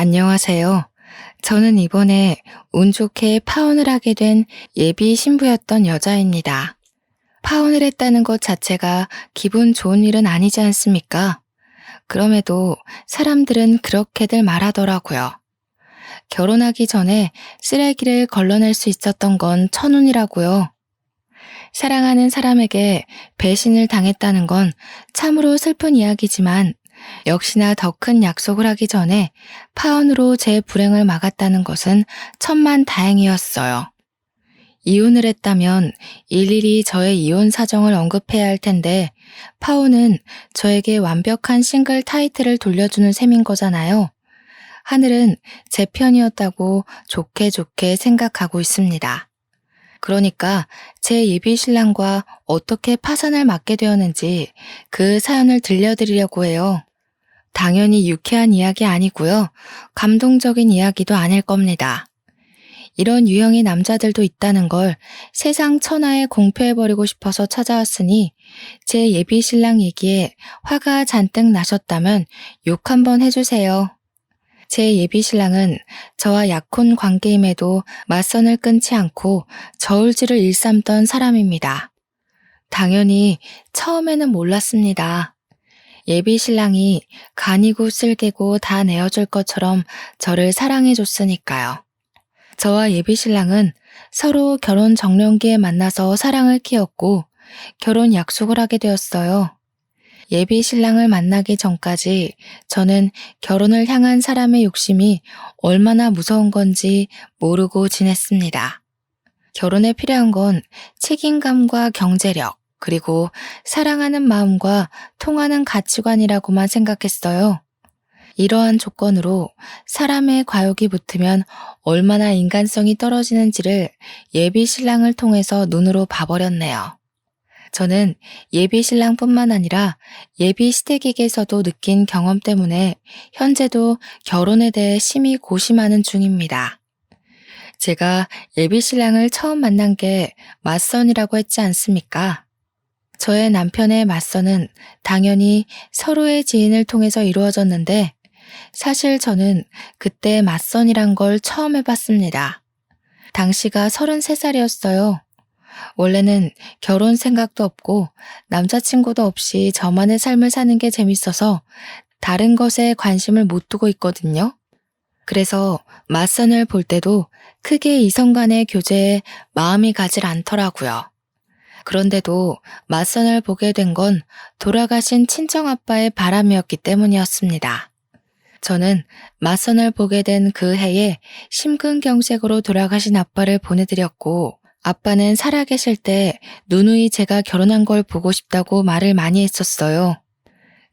안녕하세요. 저는 이번에 운 좋게 파혼을 하게 된 예비 신부였던 여자입니다. 파혼을 했다는 것 자체가 기분 좋은 일은 아니지 않습니까? 그럼에도 사람들은 그렇게들 말하더라고요. 결혼하기 전에 쓰레기를 걸러낼 수 있었던 건 천운이라고요. 사랑하는 사람에게 배신을 당했다는 건 참으로 슬픈 이야기지만 역시나 더 큰 약속을 하기 전에 파혼으로 제 불행을 막았다는 것은 천만 다행이었어요. 이혼을 했다면 일일이 저의 이혼 사정을 언급해야 할 텐데 파혼은 저에게 완벽한 싱글 타이틀을 돌려주는 셈인 거잖아요. 하늘은 제 편이었다고 좋게 좋게 생각하고 있습니다. 그러니까 제 예비 신랑과 어떻게 파산을 맞게 되었는지 그 사연을 들려드리려고 해요. 당연히 유쾌한 이야기 아니고요. 감동적인 이야기도 아닐 겁니다. 이런 유형의 남자들도 있다는 걸 세상 천하에 공표해버리고 싶어서 찾아왔으니 제 예비 신랑 얘기에 화가 잔뜩 나셨다면 욕 한번 해주세요. 제 예비 신랑은 저와 약혼 관계임에도 맞선을 끊지 않고 저울질을 일삼던 사람입니다. 당연히 처음에는 몰랐습니다. 예비 신랑이 간이고 쓸개고 다 내어줄 것처럼 저를 사랑해줬으니까요. 저와 예비 신랑은 서로 결혼 정년기에 만나서 사랑을 키웠고 결혼 약속을 하게 되었어요. 예비 신랑을 만나기 전까지 저는 결혼을 향한 사람의 욕심이 얼마나 무서운 건지 모르고 지냈습니다. 결혼에 필요한 건 책임감과 경제력, 그리고 사랑하는 마음과 통하는 가치관이라고만 생각했어요. 이러한 조건으로 사람의 과욕이 붙으면 얼마나 인간성이 떨어지는지를 예비 신랑을 통해서 눈으로 봐버렸네요. 저는 예비 신랑뿐만 아니라 예비 시댁에게서도 느낀 경험 때문에 현재도 결혼에 대해 심히 고심하는 중입니다. 제가 예비 신랑을 처음 만난 게 맞선이라고 했지 않습니까? 저의 남편의 맞선은 당연히 서로의 지인을 통해서 이루어졌는데 사실 저는 그때 맞선이란 걸 처음 해봤습니다. 당시가 33살이었어요. 원래는 결혼 생각도 없고 남자친구도 없이 저만의 삶을 사는 게 재밌어서 다른 것에 관심을 못 두고 있거든요. 그래서 맞선을 볼 때도 크게 이성 간의 교제에 마음이 가질 않더라고요. 그런데도 맞선을 보게 된 건 돌아가신 친정아빠의 바람이었기 때문이었습니다. 저는 맞선을 보게 된 그 해에 심근경색으로 돌아가신 아빠를 보내드렸고 아빠는 살아계실 때 누누이 제가 결혼한 걸 보고 싶다고 말을 많이 했었어요.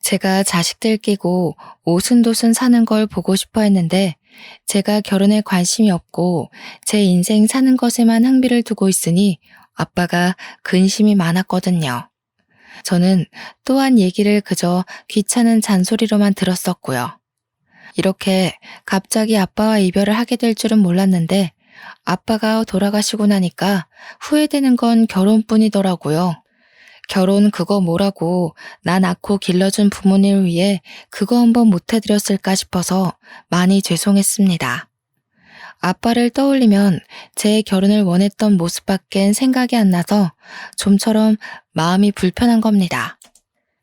제가 자식들 끼고 오순도순 사는 걸 보고 싶어 했는데 제가 결혼에 관심이 없고 제 인생 사는 것에만 흥미를 두고 있으니 아빠가 근심이 많았거든요. 저는 또한 얘기를 그저 귀찮은 잔소리로만 들었었고요. 이렇게 갑자기 아빠와 이별을 하게 될 줄은 몰랐는데 아빠가 돌아가시고 나니까 후회되는 건 결혼뿐이더라고요. 결혼 그거 뭐라고 나 낳고 길러준 부모님을 위해 그거 한번 못 해드렸을까 싶어서 많이 죄송했습니다. 아빠를 떠올리면 제 결혼을 원했던 모습밖엔 생각이 안 나서 좀처럼 마음이 불편한 겁니다.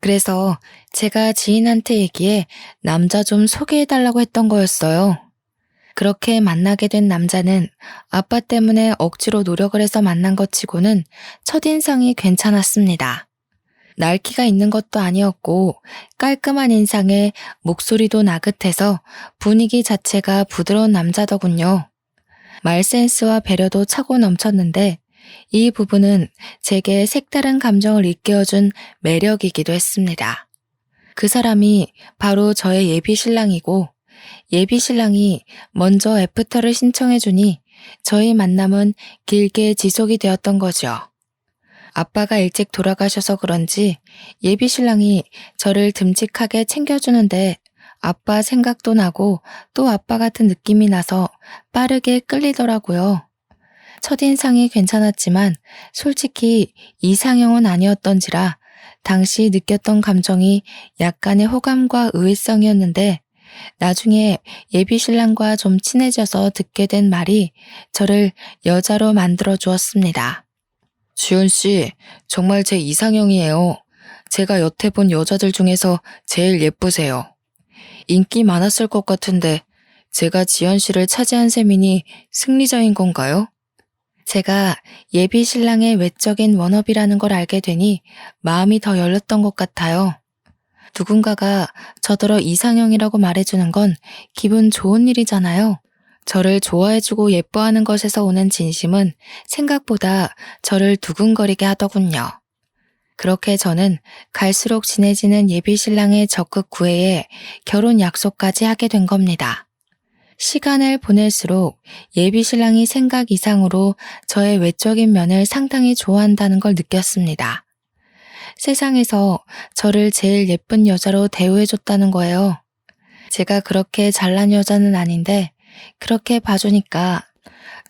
그래서 제가 지인한테 얘기해 남자 좀 소개해달라고 했던 거였어요. 그렇게 만나게 된 남자는 아빠 때문에 억지로 노력을 해서 만난 것 치고는 첫인상이 괜찮았습니다. 날기가 있는 것도 아니었고 깔끔한 인상에 목소리도 나긋해서 분위기 자체가 부드러운 남자더군요. 말센스와 배려도 차고 넘쳤는데 이 부분은 제게 색다른 감정을 일깨워준 매력이기도 했습니다. 그 사람이 바로 저의 예비 신랑이고 예비 신랑이 먼저 애프터를 신청해주니 저희 만남은 길게 지속이 되었던 거죠. 아빠가 일찍 돌아가셔서 그런지 예비 신랑이 저를 듬직하게 챙겨주는데 아빠 생각도 나고 또 아빠 같은 느낌이 나서 빠르게 끌리더라고요. 첫인상이 괜찮았지만 솔직히 이상형은 아니었던지라 당시 느꼈던 감정이 약간의 호감과 의외성이었는데 나중에 예비 신랑과 좀 친해져서 듣게 된 말이 저를 여자로 만들어 주었습니다. 지연 씨, 정말 제 이상형이에요. 제가 여태 본 여자들 중에서 제일 예쁘세요. 인기 많았을 것 같은데 제가 지연 씨를 차지한 셈이니 승리자인 건가요? 제가 예비 신랑의 외적인 워너비라는 걸 알게 되니 마음이 더 열렸던 것 같아요. 누군가가 저더러 이상형이라고 말해주는 건 기분 좋은 일이잖아요. 저를 좋아해주고 예뻐하는 것에서 오는 진심은 생각보다 저를 두근거리게 하더군요. 그렇게 저는 갈수록 친해지는 예비 신랑의 적극 구애에 결혼 약속까지 하게 된 겁니다. 시간을 보낼수록 예비 신랑이 생각 이상으로 저의 외적인 면을 상당히 좋아한다는 걸 느꼈습니다. 세상에서 저를 제일 예쁜 여자로 대우해줬다는 거예요. 제가 그렇게 잘난 여자는 아닌데 그렇게 봐주니까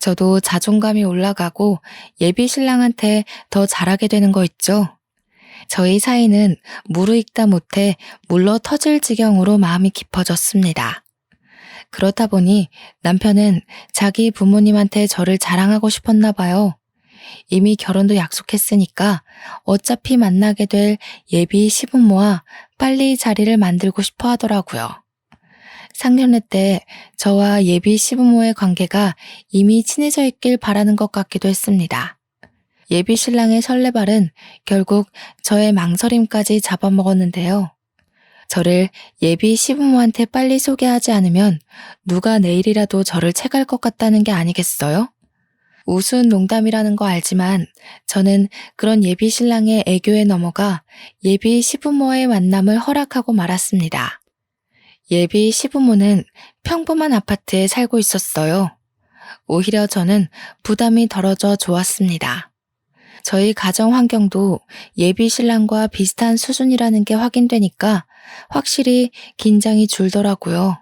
저도 자존감이 올라가고 예비 신랑한테 더 잘하게 되는 거 있죠. 저희 사이는 무르익다 못해 물러 터질 지경으로 마음이 깊어졌습니다. 그렇다 보니 남편은 자기 부모님한테 저를 자랑하고 싶었나 봐요. 이미 결혼도 약속했으니까 어차피 만나게 될 예비 시부모와 빨리 자리를 만들고 싶어 하더라고요. 상견례 때 저와 예비 시부모의 관계가 이미 친해져 있길 바라는 것 같기도 했습니다. 예비 신랑의 설레발은 결국 저의 망설임까지 잡아먹었는데요. 저를 예비 시부모한테 빨리 소개하지 않으면 누가 내일이라도 저를 채갈 것 같다는 게 아니겠어요? 우스운 농담이라는 거 알지만 저는 그런 예비 신랑의 애교에 넘어가 예비 시부모의 만남을 허락하고 말았습니다. 예비 시부모는 평범한 아파트에 살고 있었어요. 오히려 저는 부담이 덜어져 좋았습니다. 저희 가정 환경도 예비 신랑과 비슷한 수준이라는 게 확인되니까 확실히 긴장이 줄더라고요.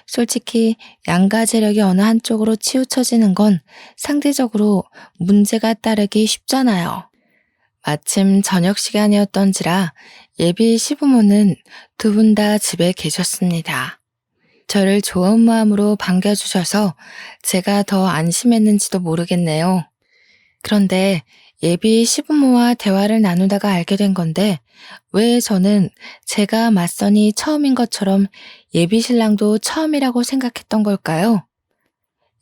솔직히 양가 재력이 어느 한쪽으로 치우쳐지는 건 상대적으로 문제가 따르기 쉽잖아요. 마침 저녁 시간이었던지라 예비 시부모는 두 분 다 집에 계셨습니다. 저를 좋은 마음으로 반겨주셔서 제가 더 안심했는지도 모르겠네요. 그런데 예비 시부모와 대화를 나누다가 알게 된 건데 왜 저는 제가 맞선이 처음인 것처럼 예비 신랑도 처음이라고 생각했던 걸까요?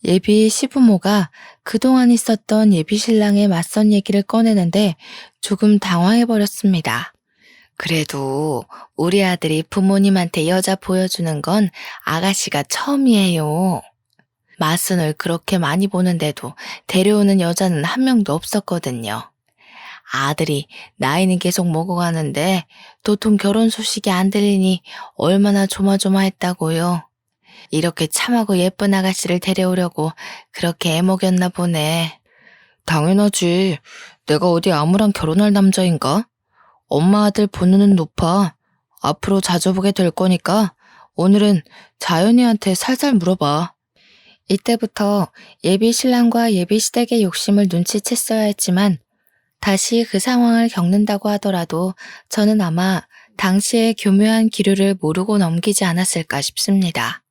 예비 시부모가 그동안 있었던 예비 신랑의 맞선 얘기를 꺼내는데 조금 당황해버렸습니다. 그래도 우리 아들이 부모님한테 여자 보여주는 건 아가씨가 처음이에요. 맞선을 그렇게 많이 보는데도 데려오는 여자는 한 명도 없었거든요. 아들이 나이는 계속 먹어가는데 도통 결혼 소식이 안 들리니 얼마나 조마조마했다고요. 이렇게 참하고 예쁜 아가씨를 데려오려고 그렇게 애먹였나 보네. 당연하지. 내가 어디 아무랑 결혼할 남자인가? 엄마 아들 본능은 높아. 앞으로 자주 보게 될 거니까 오늘은 자연이한테 살살 물어봐. 이때부터 예비 신랑과 예비 시댁의 욕심을 눈치챘어야 했지만 다시 그 상황을 겪는다고 하더라도 저는 아마 당시의 교묘한 기류를 모르고 넘기지 않았을까 싶습니다.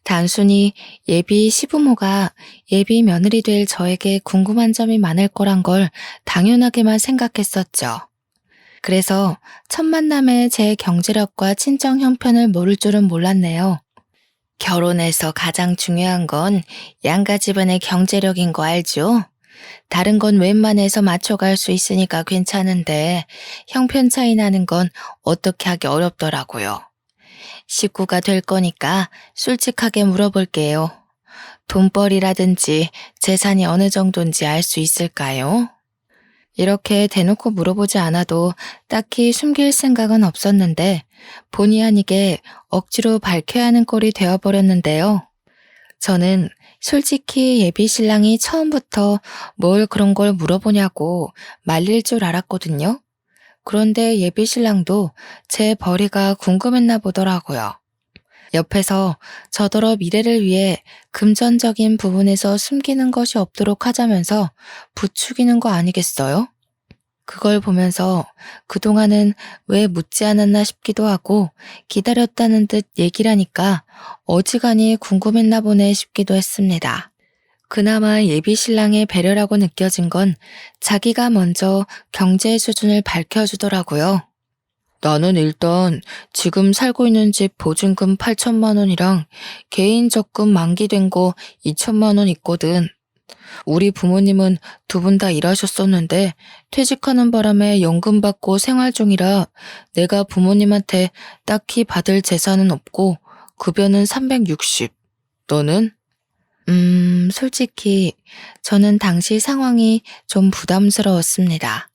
단순히 예비 시부모가 예비 며느리 될 저에게 궁금한 점이 많을 거란 걸 당연하게만 생각했었죠. 그래서 첫 만남에 제 경제력과 친정 형편을 모를 줄은 몰랐네요. 결혼에서 가장 중요한 건 양가 집안의 경제력인 거 알죠? 다른 건 웬만해서 맞춰갈 수 있으니까 괜찮은데 형편 차이 나는 건 어떻게 하기 어렵더라고요. 식구가 될 거니까 솔직하게 물어볼게요. 돈벌이라든지 재산이 어느 정도인지 알 수 있을까요? 이렇게 대놓고 물어보지 않아도 딱히 숨길 생각은 없었는데 본의 아니게 억지로 밝혀야 하는 꼴이 되어버렸는데요. 저는 솔직히 예비 신랑이 처음부터 뭘 그런 걸 물어보냐고 말릴 줄 알았거든요. 그런데 예비 신랑도 제 벌이가 궁금했나 보더라고요. 옆에서 저더러 미래를 위해 금전적인 부분에서 숨기는 것이 없도록 하자면서 부추기는 거 아니겠어요? 그걸 보면서 그동안은 왜 묻지 않았나 싶기도 하고 기다렸다는 듯 얘기를 하니까 어지간히 궁금했나 보네 싶기도 했습니다. 그나마 예비 신랑의 배려라고 느껴진 건 자기가 먼저 경제 수준을 밝혀주더라고요. 나는 일단 지금 살고 있는 집 보증금 8천만 원이랑 개인 적금 만기된 거 2천만 원 있거든. 우리 부모님은 두 분 다 일하셨었는데 퇴직하는 바람에 연금 받고 생활 중이라 내가 부모님한테 딱히 받을 재산은 없고 급여는 360. 너는? 솔직히 저는 당시 상황이 좀 부담스러웠습니다.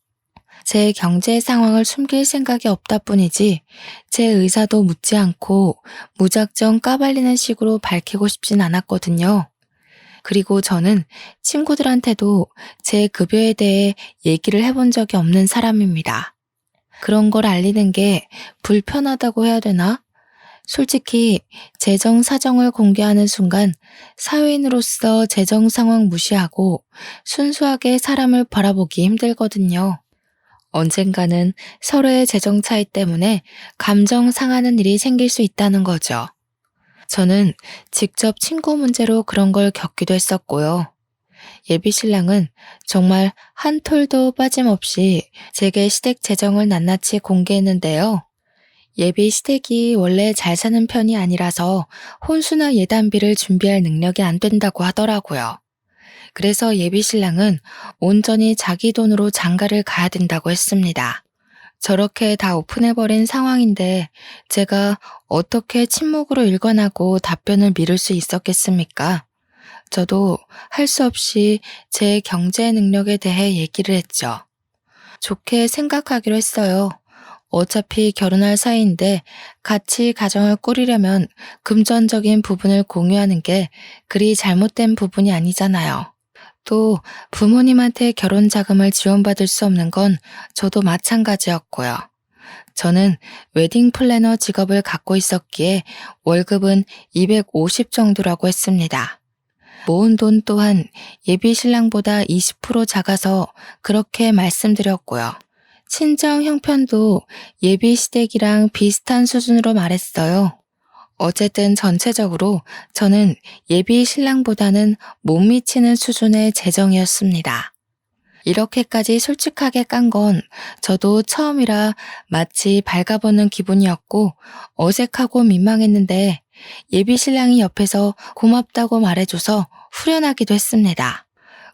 제 경제 상황을 숨길 생각이 없다 뿐이지 제 의사도 묻지 않고 무작정 까발리는 식으로 밝히고 싶진 않았거든요. 그리고 저는 친구들한테도 제 급여에 대해 얘기를 해본 적이 없는 사람입니다. 그런 걸 알리는 게 불편하다고 해야 되나? 솔직히 재정 사정을 공개하는 순간 사회인으로서 재정 상황 무시하고 순수하게 사람을 바라보기 힘들거든요. 언젠가는 서로의 재정 차이 때문에 감정 상하는 일이 생길 수 있다는 거죠. 저는 직접 친구 문제로 그런 걸 겪기도 했었고요. 예비 신랑은 정말 한 톨도 빠짐없이 제게 시댁 재정을 낱낱이 공개했는데요. 예비 시댁이 원래 잘 사는 편이 아니라서 혼수나 예단비를 준비할 능력이 안 된다고 하더라고요. 그래서 예비 신랑은 온전히 자기 돈으로 장가를 가야 된다고 했습니다. 저렇게 다 오픈해버린 상황인데 제가 어떻게 침묵으로 일관하고 답변을 미룰 수 있었겠습니까? 저도 할 수 없이 제 경제 능력에 대해 얘기를 했죠. 좋게 생각하기로 했어요. 어차피 결혼할 사이인데 같이 가정을 꾸리려면 금전적인 부분을 공유하는 게 그리 잘못된 부분이 아니잖아요. 또 부모님한테 결혼 자금을 지원받을 수 없는 건 저도 마찬가지였고요. 저는 웨딩 플래너 직업을 갖고 있었기에 월급은 250 정도라고 했습니다. 모은 돈 또한 예비 신랑보다 20% 작아서 그렇게 말씀드렸고요. 친정 형편도 예비 시댁이랑 비슷한 수준으로 말했어요. 어쨌든 전체적으로 저는 예비 신랑보다는 못 미치는 수준의 재정이었습니다. 이렇게까지 솔직하게 깐 건 저도 처음이라 마치 발가벗는 기분이었고 어색하고 민망했는데 예비 신랑이 옆에서 고맙다고 말해줘서 후련하기도 했습니다.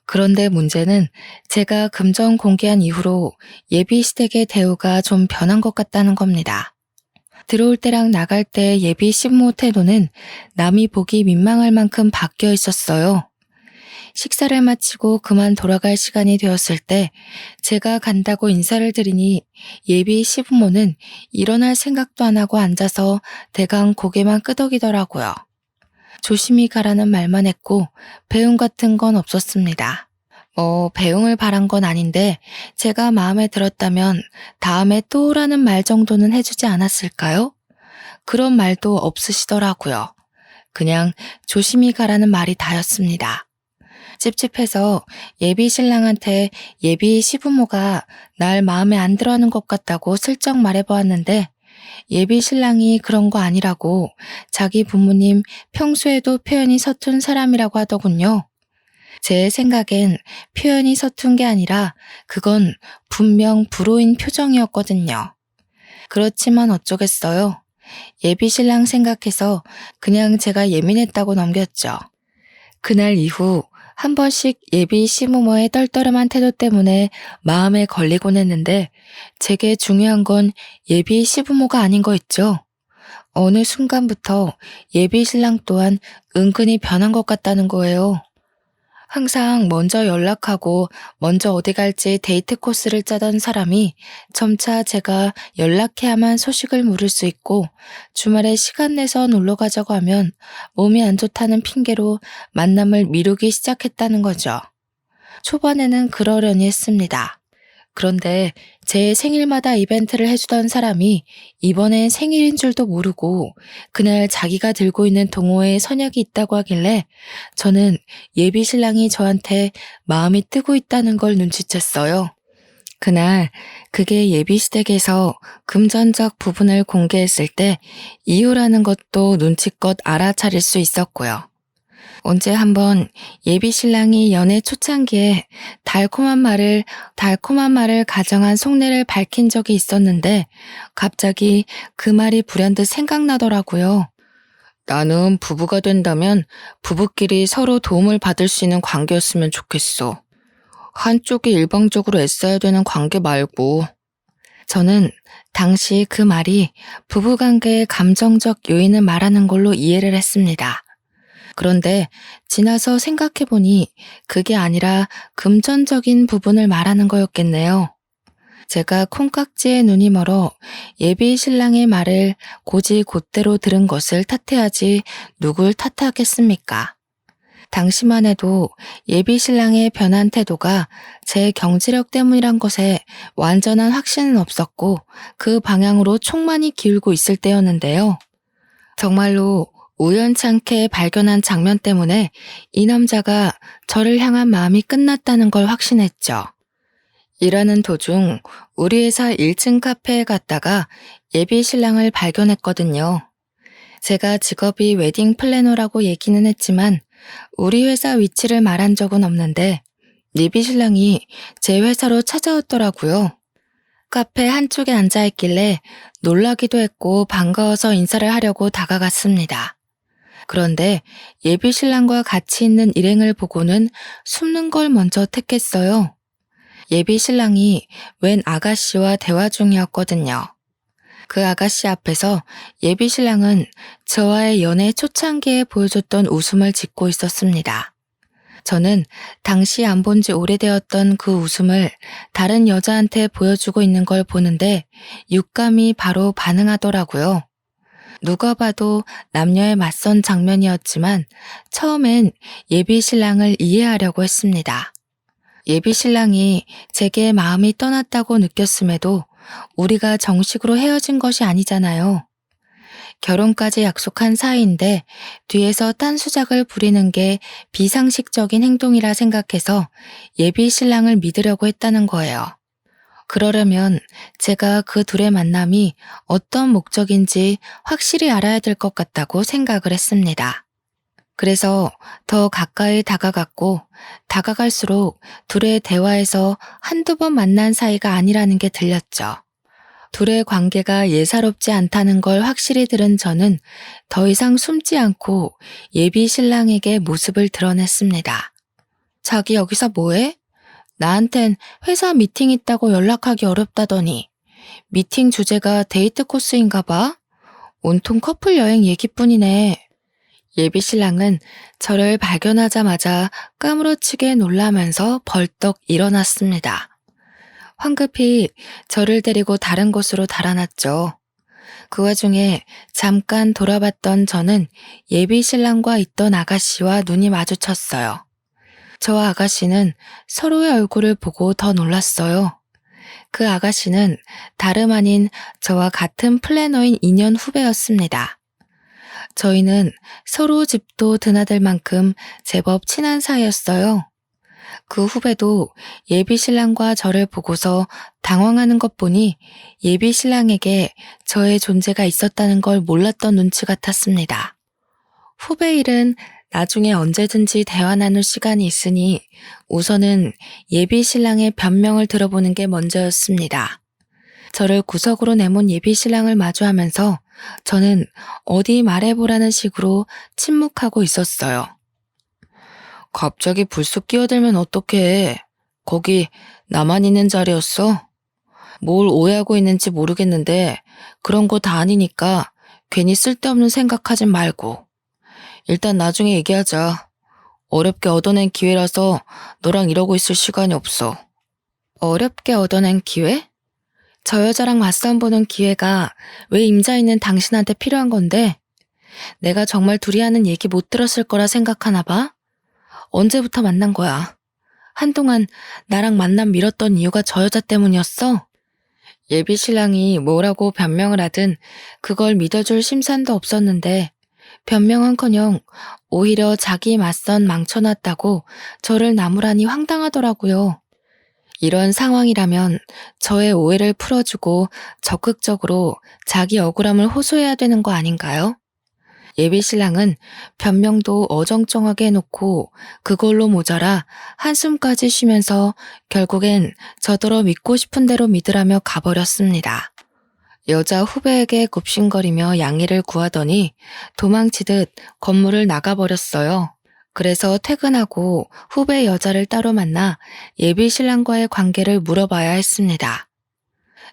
그런데 문제는 제가 금전 공개한 이후로 예비 시댁의 대우가 좀 변한 것 같다는 겁니다. 들어올 때랑 나갈 때 예비 시부모 태도는 남이 보기 민망할 만큼 바뀌어 있었어요. 식사를 마치고 그만 돌아갈 시간이 되었을 때 제가 간다고 인사를 드리니 예비 시부모는 일어날 생각도 안 하고 앉아서 대강 고개만 끄덕이더라고요. 조심히 가라는 말만 했고 배웅 같은 건 없었습니다. 배웅을 바란 건 아닌데 제가 마음에 들었다면 다음에 또 오라는 말 정도는 해주지 않았을까요? 그런 말도 없으시더라고요. 그냥 조심히 가라는 말이 다였습니다. 찝찝해서 예비 신랑한테 예비 시부모가 날 마음에 안 들어하는 것 같다고 슬쩍 말해보았는데 예비 신랑이 그런 거 아니라고 자기 부모님 평소에도 표현이 서툰 사람이라고 하더군요. 제 생각엔 표현이 서툰 게 아니라 그건 분명 불호인 표정이었거든요. 그렇지만 어쩌겠어요. 예비 신랑 생각해서 그냥 제가 예민했다고 넘겼죠. 그날 이후 한 번씩 예비 시부모의 떨떠름한 태도 때문에 마음에 걸리곤 했는데 제게 중요한 건 예비 시부모가 아닌 거 있죠. 어느 순간부터 예비 신랑 또한 은근히 변한 것 같다는 거예요. 항상 먼저 연락하고 먼저 어디 갈지 데이트 코스를 짜던 사람이 점차 제가 연락해야만 소식을 물을 수 있고 주말에 시간 내서 놀러 가자고 하면 몸이 안 좋다는 핑계로 만남을 미루기 시작했다는 거죠. 초반에는 그러려니 했습니다. 그런데 제 생일마다 이벤트를 해주던 사람이 이번엔 생일인 줄도 모르고 그날 자기가 들고 있는 동호회에 선약이 있다고 하길래 저는 예비 신랑이 저한테 마음이 뜨고 있다는 걸 눈치챘어요. 그날 그게 예비시댁에서 금전적 부분을 공개했을 때 이유라는 것도 눈치껏 알아차릴 수 있었고요. 언제 한번 예비신랑이 연애 초창기에 달콤한 말을 가정한 속내를 밝힌 적이 있었는데 갑자기 그 말이 불현듯 생각나더라고요. 나는 부부가 된다면 부부끼리 서로 도움을 받을 수 있는 관계였으면 좋겠어. 한쪽이 일방적으로 애써야 되는 관계 말고. 저는 당시 그 말이 부부관계의 감정적 요인을 말하는 걸로 이해를 했습니다. 그런데 지나서 생각해보니 그게 아니라 금전적인 부분을 말하는 거였겠네요. 제가 콩깍지에 눈이 멀어 예비 신랑의 말을 곧이곧대로 들은 것을 탓해야지 누굴 탓하겠습니까? 당시만 해도 예비 신랑의 변한 태도가 제 경제력 때문이란 것에 완전한 확신은 없었고 그 방향으로 촉만이 기울고 있을 때였는데요. 정말로 우연찮게 발견한 장면 때문에 이 남자가 저를 향한 마음이 끝났다는 걸 확신했죠. 일하는 도중 우리 회사 1층 카페에 갔다가 예비 신랑을 발견했거든요. 제가 직업이 웨딩 플래너라고 얘기는 했지만 우리 회사 위치를 말한 적은 없는데 예비 신랑이 제 회사로 찾아왔더라고요. 카페 한쪽에 앉아있길래 놀라기도 했고 반가워서 인사를 하려고 다가갔습니다. 그런데 예비 신랑과 같이 있는 일행을 보고는 숨는 걸 먼저 택했어요. 예비 신랑이 웬 아가씨와 대화 중이었거든요. 그 아가씨 앞에서 예비 신랑은 저와의 연애 초창기에 보여줬던 웃음을 짓고 있었습니다. 저는 당시 안 본 지 오래되었던 그 웃음을 다른 여자한테 보여주고 있는 걸 보는데 육감이 바로 반응하더라고요. 누가 봐도 남녀의 맞선 장면이었지만 처음엔 예비 신랑을 이해하려고 했습니다. 예비 신랑이 제게 마음이 떠났다고 느꼈음에도 우리가 정식으로 헤어진 것이 아니잖아요. 결혼까지 약속한 사이인데 뒤에서 딴수작을 부리는 게 비상식적인 행동이라 생각해서 예비 신랑을 믿으려고 했다는 거예요. 그러려면 제가 그 둘의 만남이 어떤 목적인지 확실히 알아야 될 것 같다고 생각을 했습니다. 그래서 더 가까이 다가갔고 다가갈수록 둘의 대화에서 한두 번 만난 사이가 아니라는 게 들렸죠. 둘의 관계가 예사롭지 않다는 걸 확실히 들은 저는 더 이상 숨지 않고 예비 신랑에게 모습을 드러냈습니다. 자기 여기서 뭐해? 나한텐 회사 미팅 있다고 연락하기 어렵다더니 미팅 주제가 데이트 코스인가 봐? 온통 커플 여행 얘기뿐이네. 예비 신랑은 저를 발견하자마자 까무러치게 놀라면서 벌떡 일어났습니다. 황급히 저를 데리고 다른 곳으로 달아났죠. 그 와중에 잠깐 돌아봤던 저는 예비 신랑과 있던 아가씨와 눈이 마주쳤어요. 저와 아가씨는 서로의 얼굴을 보고 더 놀랐어요. 그 아가씨는 다름 아닌 저와 같은 플래너인 2년 후배였습니다. 저희는 서로 집도 드나들 만큼 제법 친한 사이였어요. 그 후배도 예비 신랑과 저를 보고서 당황하는 것 보니 예비 신랑에게 저의 존재가 있었다는 걸 몰랐던 눈치 같았습니다. 후배 일은 나중에 언제든지 대화 나눌 시간이 있으니 우선은 예비 신랑의 변명을 들어보는 게 먼저였습니다. 저를 구석으로 내몬 예비 신랑을 마주하면서 저는 어디 말해보라는 식으로 침묵하고 있었어요. 갑자기 불쑥 끼어들면 어떡해. 거기 나만 있는 자리였어? 뭘 오해하고 있는지 모르겠는데 그런 거 다 아니니까 괜히 쓸데없는 생각하진 말고. 일단 나중에 얘기하자. 어렵게 얻어낸 기회라서 너랑 이러고 있을 시간이 없어. 어렵게 얻어낸 기회? 저 여자랑 맞선 보는 기회가 왜 임자 있는 당신한테 필요한 건데? 내가 정말 둘이 하는 얘기 못 들었을 거라 생각하나 봐? 언제부터 만난 거야? 한동안 나랑 만남 미뤘던 이유가 저 여자 때문이었어? 예비 신랑이 뭐라고 변명을 하든 그걸 믿어줄 심산도 없었는데 변명은커녕 오히려 자기 맞선 망쳐놨다고 저를 나무라니 황당하더라고요. 이런 상황이라면 저의 오해를 풀어주고 적극적으로 자기 억울함을 호소해야 되는 거 아닌가요? 예비 신랑은 변명도 어정쩡하게 해놓고 그걸로 모자라 한숨까지 쉬면서 결국엔 저더러 믿고 싶은 대로 믿으라며 가버렸습니다. 여자 후배에게 굽신거리며 양해를 구하더니 도망치듯 건물을 나가버렸어요. 그래서 퇴근하고 후배 여자를 따로 만나 예비 신랑과의 관계를 물어봐야 했습니다.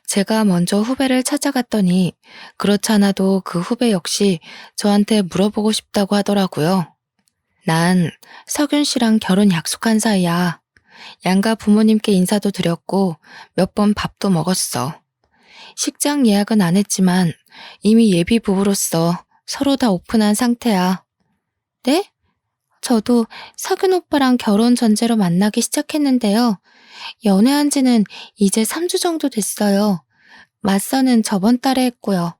제가 먼저 후배를 찾아갔더니 그렇잖아도 그 후배 역시 저한테 물어보고 싶다고 하더라고요. 난 석윤 씨랑 결혼 약속한 사이야. 양가 부모님께 인사도 드렸고 몇 번 밥도 먹었어. 식장 예약은 안 했지만 이미 예비 부부로서 서로 다 오픈한 상태야. 네? 저도 석윤 오빠랑 결혼 전제로 만나기 시작했는데요. 연애한 지는 이제 3주 정도 됐어요. 맞선은 저번 달에 했고요.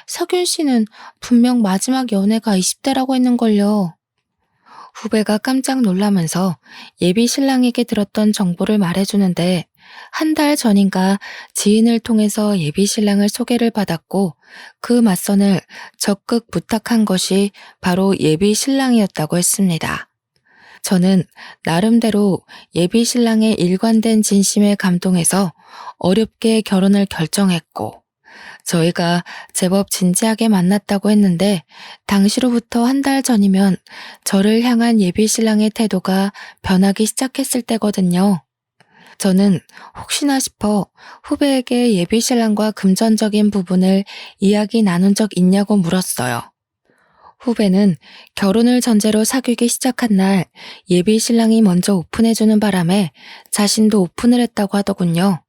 석윤 씨는 분명 마지막 연애가 20대라고 했는걸요. 후배가 깜짝 놀라면서 예비 신랑에게 들었던 정보를 말해주는데 한 달 전인가 지인을 통해서 예비 신랑을 소개를 받았고 그 맞선을 적극 부탁한 것이 바로 예비 신랑이었다고 했습니다. 저는 나름대로 예비 신랑의 일관된 진심에 감동해서 어렵게 결혼을 결정했고 저희가 제법 진지하게 만났다고 했는데 당시로부터 한 달 전이면 저를 향한 예비 신랑의 태도가 변하기 시작했을 때거든요. 저는 혹시나 싶어 후배에게 예비 신랑과 금전적인 부분을 이야기 나눈 적 있냐고 물었어요. 후배는 결혼을 전제로 사귀기 시작한 날 예비 신랑이 먼저 오픈해주는 바람에 자신도 오픈을 했다고 하더군요.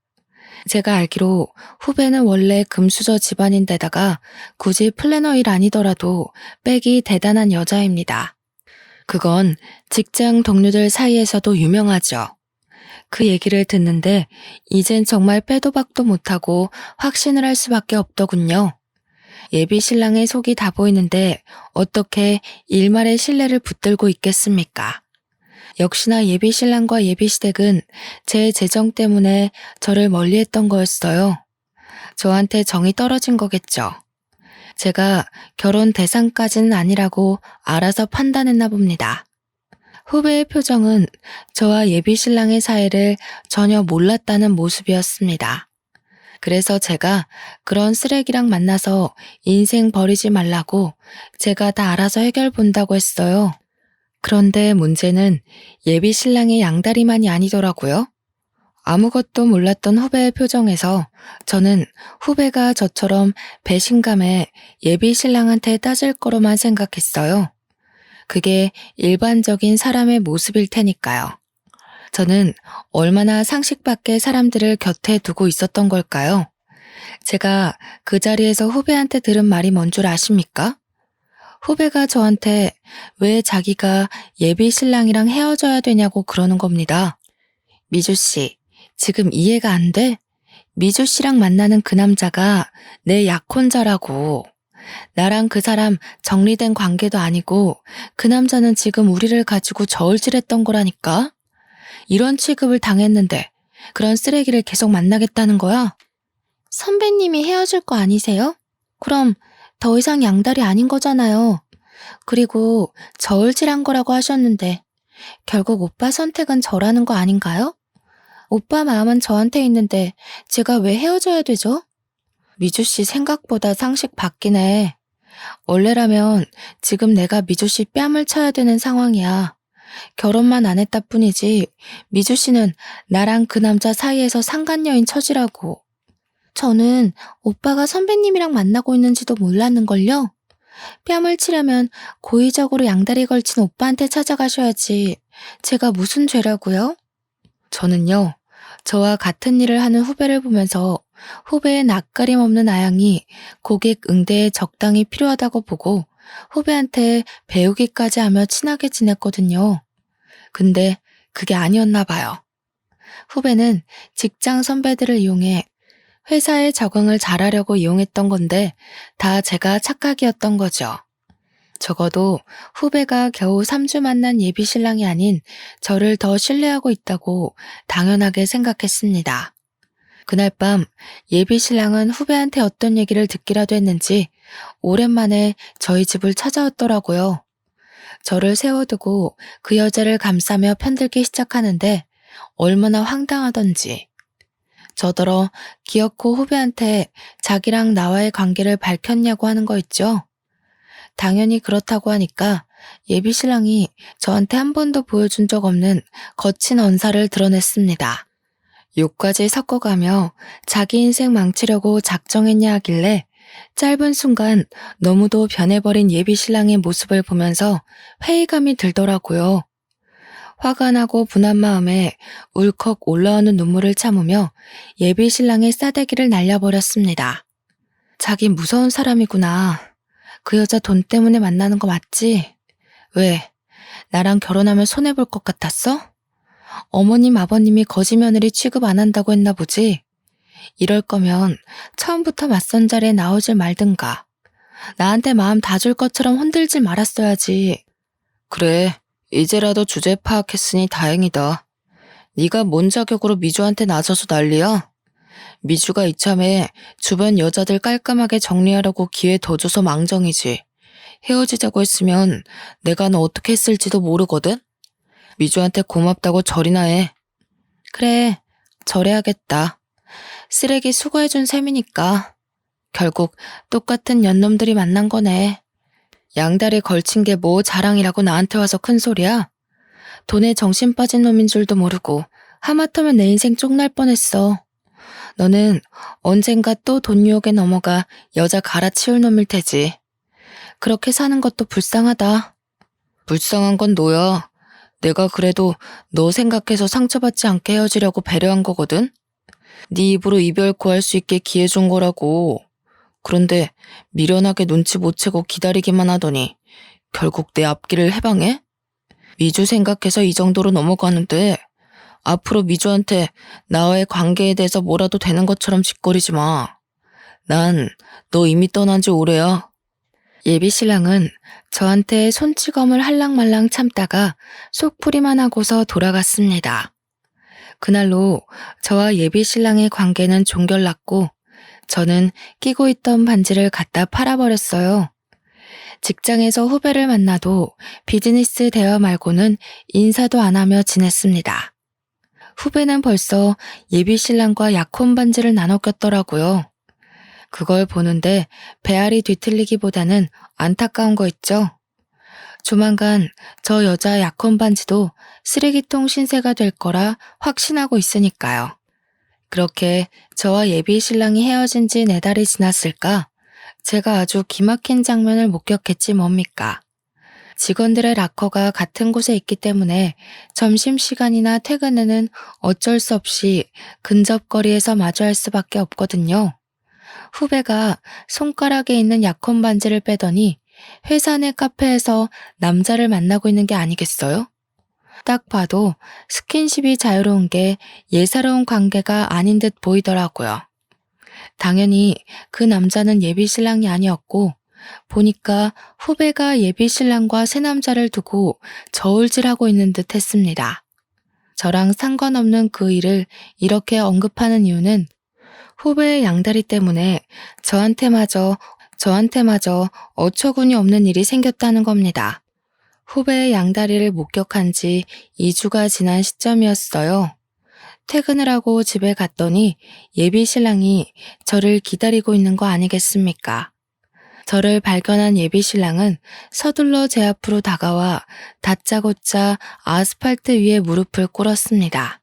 제가 알기로 후배는 원래 금수저 집안인데다가 굳이 플래너 일 아니더라도 백이 대단한 여자입니다. 그건 직장 동료들 사이에서도 유명하죠. 그 얘기를 듣는데 이젠 정말 빼도 박도 못하고 확신을 할 수밖에 없더군요. 예비 신랑의 속이 다 보이는데 어떻게 일말의 신뢰를 붙들고 있겠습니까? 역시나 예비 신랑과 예비 시댁은 제 재정 때문에 저를 멀리했던 거였어요. 저한테 정이 떨어진 거겠죠. 제가 결혼 대상까지는 아니라고 알아서 판단했나 봅니다. 후배의 표정은 저와 예비 신랑의 사이를 전혀 몰랐다는 모습이었습니다. 그래서 제가 그런 쓰레기랑 만나서 인생 버리지 말라고 제가 다 알아서 해결 본다고 했어요. 그런데 문제는 예비 신랑의 양다리만이 아니더라고요. 아무것도 몰랐던 후배의 표정에서 저는 후배가 저처럼 배신감에 예비 신랑한테 따질 거로만 생각했어요. 그게 일반적인 사람의 모습일 테니까요. 저는 얼마나 상식 밖의 사람들을 곁에 두고 있었던 걸까요? 제가 그 자리에서 후배한테 들은 말이 뭔 줄 아십니까? 후배가 저한테 왜 자기가 예비 신랑이랑 헤어져야 되냐고 그러는 겁니다. 미주 씨, 지금 이해가 안 돼? 미주 씨랑 만나는 그 남자가 내 약혼자라고. 나랑 그 사람 정리된 관계도 아니고 그 남자는 지금 우리를 가지고 저울질했던 거라니까? 이런 취급을 당했는데 그런 쓰레기를 계속 만나겠다는 거야? 선배님이 헤어질 거 아니세요? 그럼 더 이상 양다리 아닌 거잖아요. 그리고 저울질한 거라고 하셨는데 결국 오빠 선택은 저라는 거 아닌가요? 오빠 마음은 저한테 있는데 제가 왜 헤어져야 되죠? 미주 씨 생각보다 상식 바뀌네. 원래라면 지금 내가 미주 씨 뺨을 쳐야 되는 상황이야. 결혼만 안 했다 뿐이지 미주 씨는 나랑 그 남자 사이에서 상간녀인 처지라고. 저는 오빠가 선배님이랑 만나고 있는지도 몰랐는걸요. 뺨을 치려면 고의적으로 양다리 걸친 오빠한테 찾아가셔야지. 제가 무슨 죄라고요? 저는요, 저와 같은 일을 하는 후배를 보면서 후배의 낯가림 없는 아양이 고객 응대에 적당히 필요하다고 보고 후배한테 배우기까지 하며 친하게 지냈거든요. 근데 그게 아니었나 봐요. 후배는 직장 선배들을 이용해 회사에 적응을 잘하려고 이용했던 건데 다 제가 착각이었던 거죠. 적어도 후배가 겨우 3주 만난 예비 신랑이 아닌 저를 더 신뢰하고 있다고 당연하게 생각했습니다. 그날 밤 예비 신랑은 후배한테 어떤 얘기를 듣기라도 했는지 오랜만에 저희 집을 찾아왔더라고요. 저를 세워두고 그 여자를 감싸며 편들기 시작하는데 얼마나 황당하던지. 저더러 기어코 후배한테 자기랑 나와의 관계를 밝혔냐고 하는 거 있죠. 당연히 그렇다고 하니까 예비 신랑이 저한테 한 번도 보여준 적 없는 거친 언사를 드러냈습니다. 욕까지 섞어가며 자기 인생 망치려고 작정했냐 하길래 짧은 순간 너무도 변해버린 예비 신랑의 모습을 보면서 회의감이 들더라고요. 화가 나고 분한 마음에 울컥 올라오는 눈물을 참으며 예비 신랑의 싸대기를 날려버렸습니다. 자기 무서운 사람이구나. 그 여자 돈 때문에 만나는 거 맞지? 왜? 나랑 결혼하면 손해볼 것 같았어? 어머님 아버님이 거지 며느리 취급 안 한다고 했나 보지? 이럴 거면 처음부터 맞선 자리에 나오질 말든가. 나한테 마음 다 줄 것처럼 흔들질 말았어야지. 그래, 이제라도 주제 파악했으니 다행이다. 네가 뭔 자격으로 미주한테 나서서 난리야? 미주가 이참에 주변 여자들 깔끔하게 정리하려고 기회 더 줘서 망정이지. 헤어지자고 했으면 내가 너 어떻게 했을지도 모르거든? 미주한테 고맙다고 절이나 해. 그래, 절해야겠다. 쓰레기 수거해준 셈이니까. 결국 똑같은 년놈들이 만난 거네. 양다리 걸친 게 뭐 자랑이라고 나한테 와서 큰 소리야? 돈에 정신 빠진 놈인 줄도 모르고 하마터면 내 인생 쪽날 뻔했어. 너는 언젠가 또 돈 유혹에 넘어가 여자 갈아치울 놈일 테지. 그렇게 사는 것도 불쌍하다. 불쌍한 건 너야. 내가 그래도 너 생각해서 상처받지 않게 헤어지려고 배려한 거거든? 네 입으로 이별 구할 수 있게 기회 준 거라고. 그런데 미련하게 눈치 못 채고 기다리기만 하더니 결국 내 앞길을 해방해? 미주 생각해서 이 정도로 넘어가는데 앞으로 미주한테 나와의 관계에 대해서 뭐라도 되는 것처럼 짓거리지 마. 난 너 이미 떠난 지 오래야. 예비 신랑은 저한테 손찌검을 할랑말랑 참다가 속풀이만 하고서 돌아갔습니다. 그날로 저와 예비 신랑의 관계는 종결났고 저는 끼고 있던 반지를 갖다 팔아버렸어요. 직장에서 후배를 만나도 비즈니스 대화 말고는 인사도 안 하며 지냈습니다. 후배는 벌써 예비 신랑과 약혼 반지를 나눠 꼈더라고요. 그걸 보는데 배알이 뒤틀리기보다는 안타까운 거 있죠. 조만간 저 여자 약혼 반지도 쓰레기통 신세가 될 거라 확신하고 있으니까요. 그렇게 저와 예비 신랑이 헤어진 지 4달이 지났을까? 제가 아주 기막힌 장면을 목격했지 뭡니까? 직원들의 락커가 같은 곳에 있기 때문에 점심시간이나 퇴근 후는 어쩔 수 없이 근접거리에서 마주할 수밖에 없거든요. 후배가 손가락에 있는 약혼 반지를 빼더니 회사 내 카페에서 남자를 만나고 있는 게 아니겠어요? 딱 봐도 스킨십이 자유로운 게 예사로운 관계가 아닌 듯 보이더라고요. 당연히 그 남자는 예비 신랑이 아니었고 보니까 후배가 예비 신랑과 새 남자를 두고 저울질하고 있는 듯 했습니다. 저랑 상관없는 그 일을 이렇게 언급하는 이유는 후배의 양다리 때문에 저한테마저 어처구니 없는 일이 생겼다는 겁니다. 후배의 양다리를 목격한 지 2주가 지난 시점이었어요. 퇴근을 하고 집에 갔더니 예비 신랑이 저를 기다리고 있는 거 아니겠습니까? 저를 발견한 예비 신랑은 서둘러 제 앞으로 다가와 다짜고짜 아스팔트 위에 무릎을 꿇었습니다.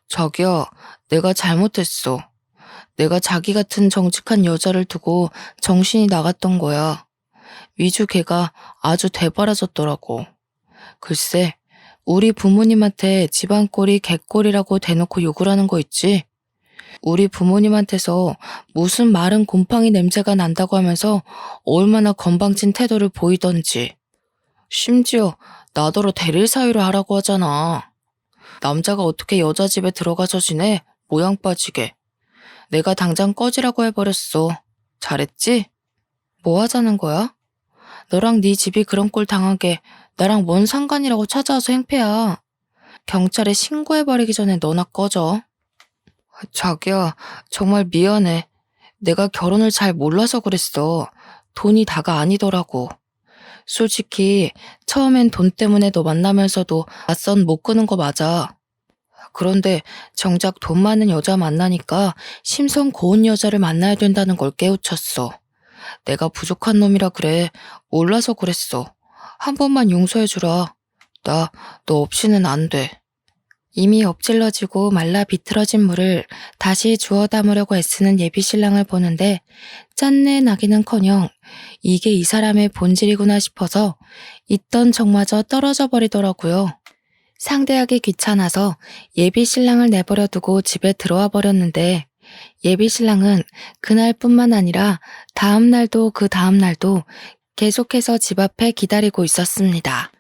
자기야, 내가 잘못했어. 내가 자기 같은 정직한 여자를 두고 정신이 나갔던 거야. 미주 걔가 아주 대바라졌더라고. 글쎄, 우리 부모님한테 집안꼴이 개꼴이라고 대놓고 욕을 하는 거 있지? 우리 부모님한테서 무슨 마른 곰팡이 냄새가 난다고 하면서 얼마나 건방진 태도를 보이던지. 심지어 나더러 대릴 사유를 하라고 하잖아. 남자가 어떻게 여자 집에 들어가서 지내? 모양 빠지게. 내가 당장 꺼지라고 해버렸어. 잘했지? 뭐 하자는 거야? 너랑 네 집이 그런 꼴 당하게 나랑 뭔 상관이라고 찾아와서 행패야. 경찰에 신고해버리기 전에 너나 꺼져. 자기야, 정말 미안해. 내가 결혼을 잘 몰라서 그랬어. 돈이 다가 아니더라고. 솔직히 처음엔 돈 때문에 너 만나면서도 맞선 못 끄는 거 맞아. 그런데 정작 돈 많은 여자 만나니까 심성 고운 여자를 만나야 된다는 걸 깨우쳤어. 내가 부족한 놈이라 그래. 몰라서 그랬어. 한 번만 용서해주라. 나 너 없이는 안 돼. 이미 엎질러지고 말라 비틀어진 물을 다시 주워 담으려고 애쓰는 예비 신랑을 보는데 짠내 나기는커녕 이게 이 사람의 본질이구나 싶어서 있던 정마저 떨어져 버리더라고요. 상대하기 귀찮아서 예비 신랑을 내버려 두고 집에 들어와 버렸는데 예비 신랑은 그날뿐만 아니라 다음 날도 그 다음 날도 계속해서 집 앞에 기다리고 있었습니다.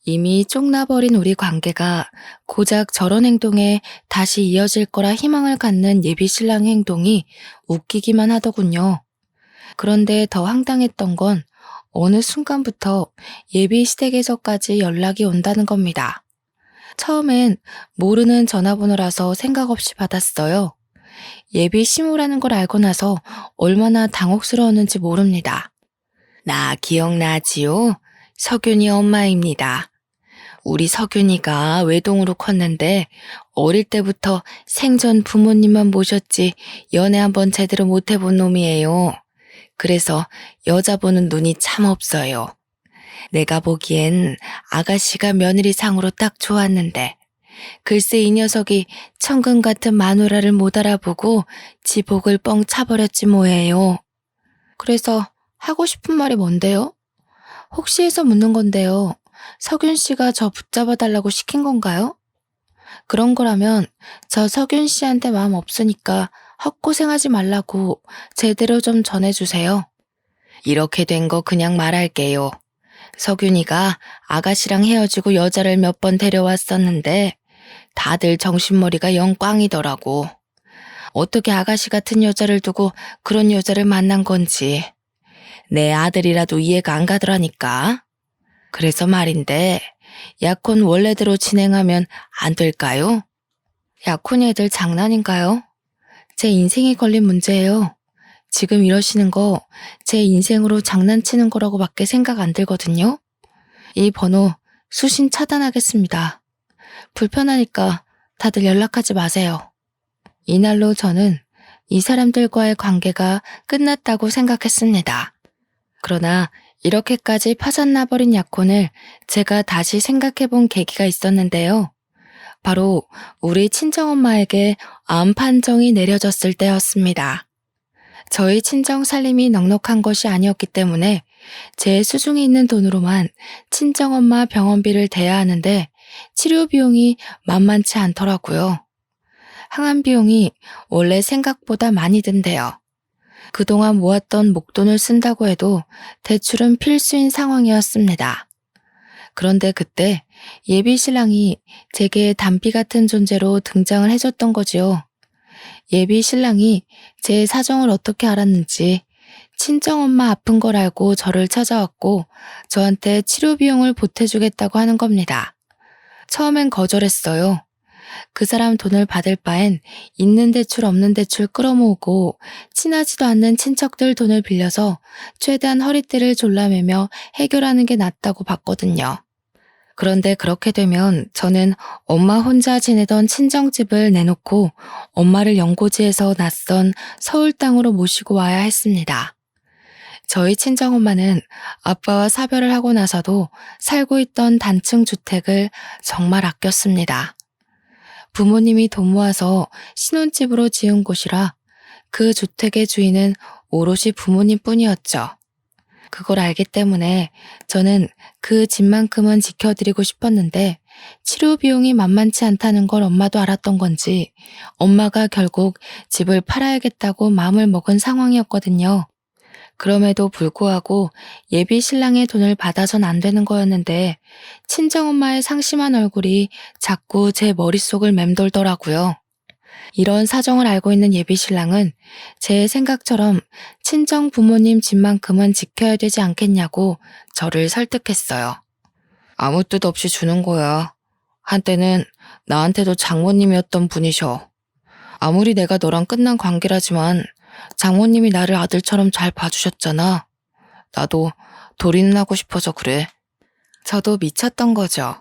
이미 쪽나버린 우리 관계가 고작 저런 행동에 다시 이어질 거라 희망을 갖는 예비 신랑의 행동이 웃기기만 하더군요. 그런데 더 황당했던 건 어느 순간부터 예비 시댁에서까지 연락이 온다는 겁니다. 처음엔 모르는 전화번호라서 생각 없이 받았어요. 예비 시무라는 걸 알고 나서 얼마나 당혹스러웠는지 모릅니다. 나 기억나지요? 석윤이 엄마입니다. 우리 석윤이가 외동으로 컸는데 어릴 때부터 생전 부모님만 모셨지 연애 한번 제대로 못 해본 놈이에요. 그래서 여자 보는 눈이 참 없어요. 내가 보기엔 아가씨가 며느리상으로 딱 좋았는데 글쎄 이 녀석이 천금 같은 마누라를 못 알아보고 지 복을 뻥 차버렸지 뭐예요. 그래서 하고 싶은 말이 뭔데요? 혹시 해서 묻는 건데요. 석윤 씨가 저 붙잡아 달라고 시킨 건가요? 그런 거라면 저 석윤 씨한테 마음 없으니까 헛고생하지 말라고 제대로 좀 전해주세요. 이렇게 된 거 그냥 말할게요. 석윤이가 아가씨랑 헤어지고 여자를 몇 번 데려왔었는데 다들 정신머리가 영 꽝이더라고. 어떻게 아가씨 같은 여자를 두고 그런 여자를 만난 건지 내 아들이라도 이해가 안 가더라니까. 그래서 말인데 약혼 원래대로 진행하면 안 될까요? 약혼이 애들 장난인가요? 제 인생이 걸린 문제예요. 지금 이러시는 거 제 인생으로 장난치는 거라고밖에 생각 안 들거든요. 이 번호 수신 차단하겠습니다. 불편하니까 다들 연락하지 마세요. 이날로 저는 이 사람들과의 관계가 끝났다고 생각했습니다. 그러나 이렇게까지 파산나버린 약혼을 제가 다시 생각해본 계기가 있었는데요. 바로 우리 친정엄마에게 암 판정이 내려졌을 때였습니다. 저희 친정 살림이 넉넉한 것이 아니었기 때문에 제 수중에 있는 돈으로만 친정엄마 병원비를 대야 하는데 치료 비용이 만만치 않더라고요. 항암 비용이 원래 생각보다 많이 든대요. 그동안 모았던 목돈을 쓴다고 해도 대출은 필수인 상황이었습니다. 그런데 그때 예비 신랑이 제게 단비 같은 존재로 등장을 해줬던 거지요. 예비 신랑이 제 사정을 어떻게 알았는지 친정엄마 아픈 걸 알고 저를 찾아왔고 저한테 치료 비용을 보태주겠다고 하는 겁니다. 처음엔 거절했어요. 그 사람 돈을 받을 바엔 있는 대출 없는 대출 끌어모으고 친하지도 않는 친척들 돈을 빌려서 최대한 허리띠를 졸라매며 해결하는 게 낫다고 봤거든요. 그런데 그렇게 되면 저는 엄마 혼자 지내던 친정집을 내놓고 엄마를 연고지에서 낯선 서울 땅으로 모시고 와야 했습니다. 저희 친정엄마는 아빠와 사별을 하고 나서도 살고 있던 단층 주택을 정말 아꼈습니다. 부모님이 돈 모아서 신혼집으로 지은 곳이라 그 주택의 주인은 오롯이 부모님뿐이었죠. 그걸 알기 때문에 저는 그 집만큼은 지켜드리고 싶었는데 치료 비용이 만만치 않다는 걸 엄마도 알았던 건지 엄마가 결국 집을 팔아야겠다고 마음을 먹은 상황이었거든요. 그럼에도 불구하고 예비 신랑의 돈을 받아선 안 되는 거였는데 친정엄마의 상심한 얼굴이 자꾸 제 머릿속을 맴돌더라고요. 이런 사정을 알고 있는 예비 신랑은 제 생각처럼 친정 부모님 집만큼은 지켜야 되지 않겠냐고 저를 설득했어요. 아무 뜻 없이 주는 거야. 한때는 나한테도 장모님이었던 분이셔. 아무리 내가 너랑 끝난 관계라지만 장모님이 나를 아들처럼 잘 봐주셨잖아. 나도 도리는 하고 싶어서 그래. 저도 미쳤던 거죠.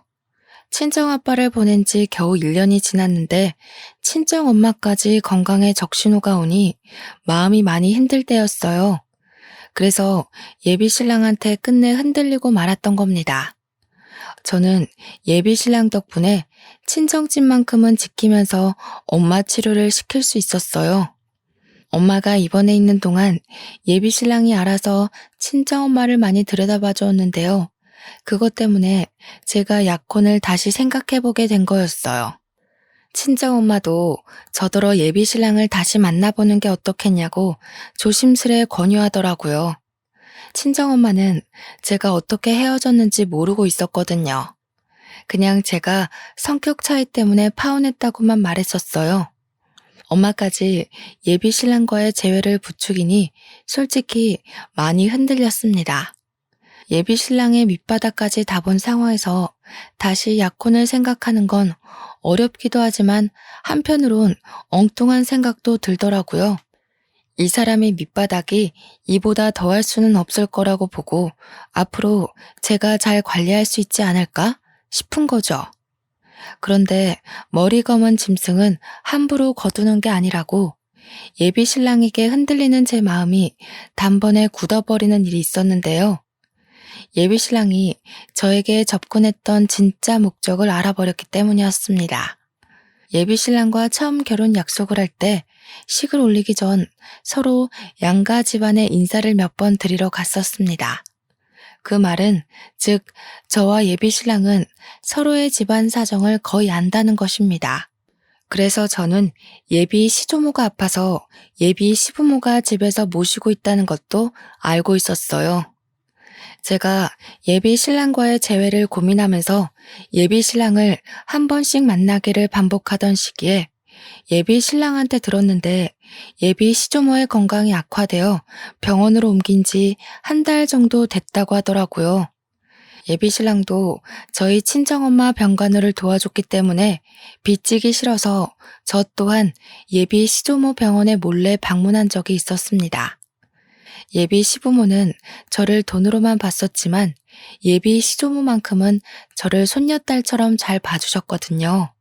친정아빠를 보낸 지 겨우 1년이 지났는데 친정엄마까지 건강에 적신호가 오니 마음이 많이 힘들 때였어요. 그래서 예비 신랑한테 끝내 흔들리고 말았던 겁니다. 저는 예비 신랑 덕분에 친정집만큼은 지키면서 엄마 치료를 시킬 수 있었어요. 엄마가 입원해 있는 동안 예비 신랑이 알아서 친정엄마를 많이 들여다봐 줬는데요. 그것 때문에 제가 약혼을 다시 생각해보게 된 거였어요. 친정엄마도 저더러 예비 신랑을 다시 만나보는 게 어떻겠냐고 조심스레 권유하더라고요. 친정엄마는 제가 어떻게 헤어졌는지 모르고 있었거든요. 그냥 제가 성격 차이 때문에 파혼했다고만 말했었어요. 엄마까지 예비 신랑과의 재회를 부추기니 솔직히 많이 흔들렸습니다. 예비 신랑의 밑바닥까지 다 본 상황에서 다시 약혼을 생각하는 건 어렵기도 하지만 한편으론 엉뚱한 생각도 들더라고요. 이 사람의 밑바닥이 이보다 더할 수는 없을 거라고 보고 앞으로 제가 잘 관리할 수 있지 않을까 싶은 거죠. 그런데 머리 검은 짐승은 함부로 거두는 게 아니라고 예비 신랑에게 흔들리는 제 마음이 단번에 굳어버리는 일이 있었는데요. 예비 신랑이 저에게 접근했던 진짜 목적을 알아버렸기 때문이었습니다. 예비 신랑과 처음 결혼 약속을 할 때 식을 올리기 전 서로 양가 집안에 인사를 몇 번 드리러 갔었습니다. 그 말은 즉 저와 예비 신랑은 서로의 집안 사정을 거의 안다는 것입니다. 그래서 저는 예비 시조모가 아파서 예비 시부모가 집에서 모시고 있다는 것도 알고 있었어요. 제가 예비 신랑과의 재회를 고민하면서 예비 신랑을 한 번씩 만나기를 반복하던 시기에 예비 신랑한테 들었는데 예비 시조모의 건강이 악화되어 병원으로 옮긴 지 한 달 정도 됐다고 하더라고요. 예비 신랑도 저희 친정엄마 병간호를 도와줬기 때문에 빚지기 싫어서 저 또한 예비 시조모 병원에 몰래 방문한 적이 있었습니다. 예비 시부모는 저를 돈으로만 봤었지만 예비 시조모만큼은 저를 손녀딸처럼 잘 봐주셨거든요.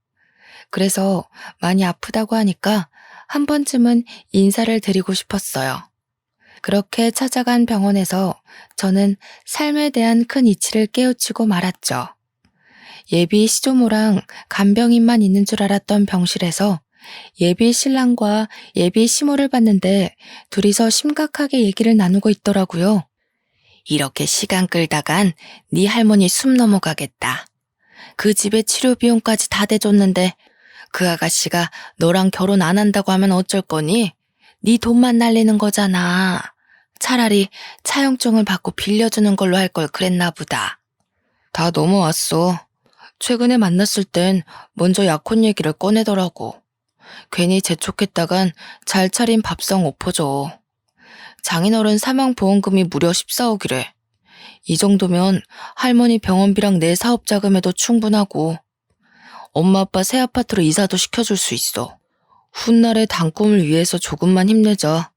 그래서 많이 아프다고 하니까 한 번쯤은 인사를 드리고 싶었어요. 그렇게 찾아간 병원에서 저는 삶에 대한 큰 이치를 깨우치고 말았죠. 예비 시조모랑 간병인만 있는 줄 알았던 병실에서 예비 신랑과 예비 시모를 봤는데 둘이서 심각하게 얘기를 나누고 있더라고요. 이렇게 시간 끌다간 네 할머니 숨 넘어가겠다. 그 집에 치료 비용까지 다 대줬는데 그 아가씨가 너랑 결혼 안 한다고 하면 어쩔 거니? 네 돈만 날리는 거잖아. 차라리 차용증을 받고 빌려주는 걸로 할 걸 그랬나 보다. 다 넘어왔어. 최근에 만났을 땐 먼저 약혼 얘기를 꺼내더라고. 괜히 재촉했다간 잘 차린 밥상 엎어져. 장인어른 사망보험금이 무려 14억이래. 이 정도면 할머니 병원비랑 내 사업 자금에도 충분하고 엄마 아빠 새 아파트로 이사도 시켜줄 수 있어. 훗날의 단꿈을 위해서 조금만 힘내자.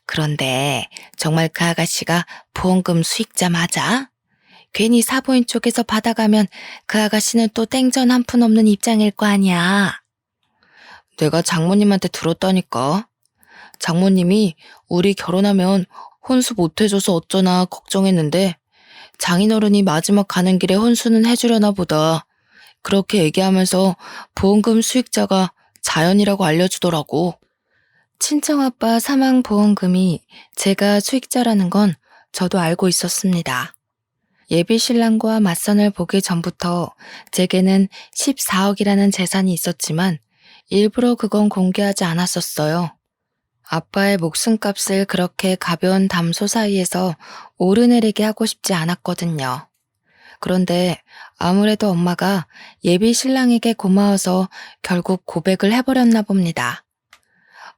그런데 정말 그 아가씨가 보험금 수익자 맞아? 괜히 사보인 쪽에서 받아가면 그 아가씨는 또 땡전 한 푼 없는 입장일 거 아니야. 내가 장모님한테 들었다니까. 장모님이 우리 결혼하면 혼수 못 해줘서 어쩌나 걱정했는데 장인어른이 마지막 가는 길에 혼수는 해주려나 보다. 그렇게 얘기하면서 보험금 수익자가 자연이라고 알려주더라고. 친정아빠 사망보험금이 제가 수익자라는 건 저도 알고 있었습니다. 예비 신랑과 맞선을 보기 전부터 제게는 14억이라는 재산이 있었지만 일부러 그건 공개하지 않았었어요. 아빠의 목숨값을 그렇게 가벼운 담소 사이에서 오르내리게 하고 싶지 않았거든요. 그런데 아무래도 엄마가 예비 신랑에게 고마워서 결국 고백을 해버렸나 봅니다.